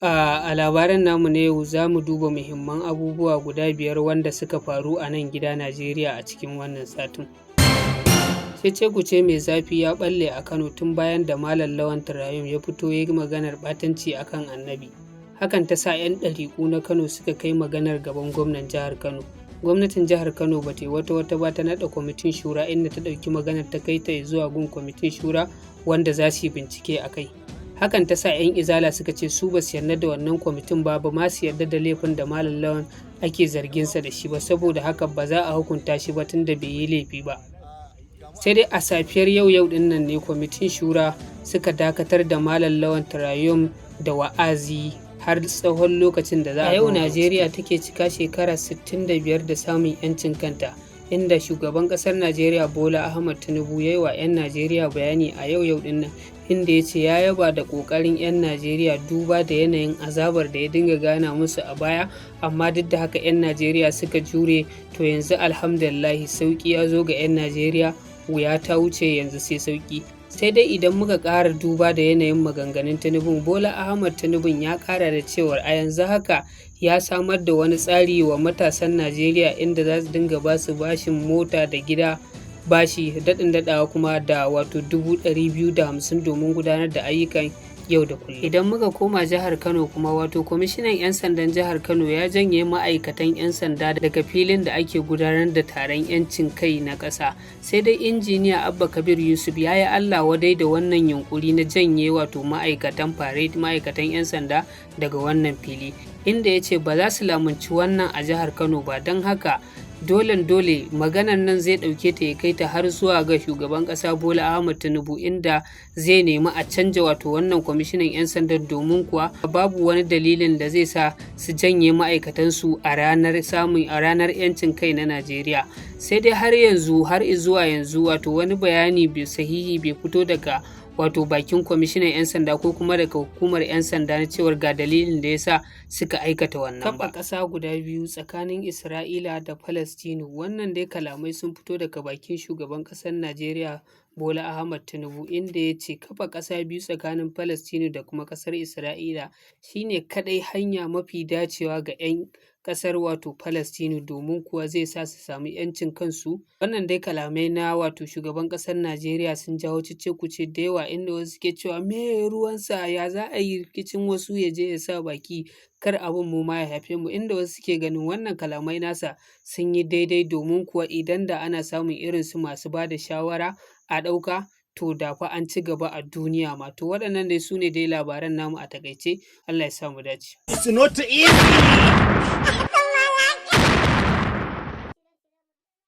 A labaran namu na yau za mu duba muhimman abubuwa guda 5 wanda suka faru a nan gida Najeriya a cikin wannan satin. Cece-kuce mai zafi ya ɓalle a Kano tun bayan da Malam Lawan Turayum ya fito ya yi maganar ɓatanci a kan Annabi. Hakan ta sa 'yan ɗariƙu na Kano suka kai maganar gaban gwamnan jihar Kano. Gwamnatin jihar Kano ba ta yi wata ba ta naɗa kwamitin shura inda ta ɗauki maganar ta kai ta zuwa gun kwamitin shura wanda za su yi bincike a kai. Hakan ta sa 'yan izala suka ce su ba su yarda da wannan kwamitin ba ma su yarda da laifin da Malam Lawan ake zarginsa da shi ba, saboda haka ba za a hukunta shi ba tun da bai yi laifi ba. Sai dai a safiyar yau din nan ne kwamitin shura suka dakatar da Malam Lawan Turayum da wa'azi har tsawon lokacin da za a yau Najeriya take cika shekara 65 da samun 'yancin kanta, inda shugaban ƙasar Najeriya Bola Ahmed Tinubu ya yi wa 'yan Najeriya bayani a yau din nan, inda ya ce ya yaba da ƙoƙarin 'yan Najeriya duba da yanayin azabar da ya dinga gana musu a baya, amma duk da haka 'yan Najeriya suka jure. To yanzu alhamdulillahi sauƙi ya zo ga 'yan Najeriya, wuya ta wuce yanzu sai sauƙi. Sai dai idan muka ƙara duba da yanayin maganganun Tinubu, Bola Ahmed Tinubu ya ƙara da cewar a yanzu haka ya samar da wani tsari wa matasan Najeriya inda za su dinga ba su bashin mota da gida bashi daɗin daɗawa kuma da wato 250,000 domin gudanar da ayyukan yau da kullum. Idan muka koma jihar Kano kuma wato kwamishinan 'yan sandan jihar Kano ya janye ma'aikatan 'yan sanda daga filin da ake gudanar da taron 'yancin kai na ƙasa. Sai dai injiniya Abba Kabir Yusuf ya yi Allah wadai da wannan yunkuri na janye wato ma'aikatan 'yan sanda daga wannan fili, inda ya ce ba za su lamunci wannan a jihar Kano ba, don haka dole maganan nan zai ɗauke ta ya kai ta har zuwa ga shugaban ƙasa Bola Ahmed Tinubu, inda zai nemi a canja wato wannan kwamishinan 'yan sandan, domin kuwa babu wani dalilin da zai sa su janye ma'aikatansu a ranar 'yancin kai na Najeriya. Sai dai har zuwa yanzu wato wani bayani sahihi bai fito daga wato bakin kwamishinan 'yan sanda ko kuma daga hukumar 'yan sanda na cewar ga dalilin da ya sa suka aikata wannan ba. Kafa ƙasa guda biyu tsakanin Isra'ila da Falastinu, wannan dai kalamai sun fito daga bakin shugaban ƙasar Najeriya Bola Ahmed Tinubu, inda ya ce kafa ƙasa biyu tsakanin Falastinu da kuma ƙasar Isra'ila shine kaɗai hanya mafi dacewa ga 'yan ƙasar wato Falastinu, domin kuwa zai sa su samu 'yancin kansu. Wannan dai kalamai na wato shugaban ƙasar Najeriya sun jawo cece-kuce da yawa, inda wasu ke cewa me ruwansa, ya za a yi rikicin wasu ya je ya sa baki, kar abin mu ma ya haife mu, inda wasu ke ganin wannan kalamai nasa sun yi daidai, domin kuwa idan da ana samun irin su masu ba da shawara a ɗauka, to da fa an ci gaba a duniya ma. To waɗannan dai su ne dai labaran namu a takaice. Allah ya sa mu dace.